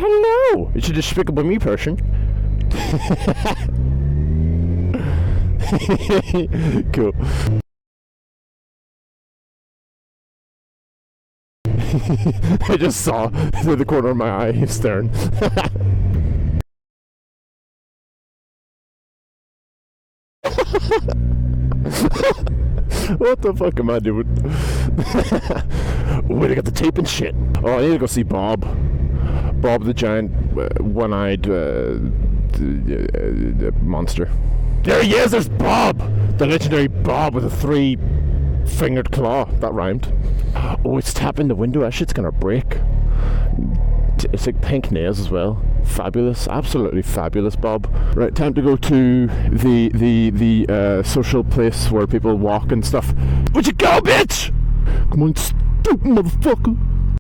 hello! It's a Despicable Me person. Cool. I just saw through the corner of my eye him staring. What the fuck am I doing? Oh, they got the tape and shit. Oh, I need to go see Bob. Bob the giant, one-eyed monster. There he is, there's Bob! The legendary Bob with a 3-fingered claw. That rhymed. Oh, it's tapping the window. That shit's gonna break. It's like pink nails as well. Fabulous, absolutely fabulous, Bob. Right, time to go to the social place where people walk and stuff. Would you go, bitch? Come on, stupid motherfucker.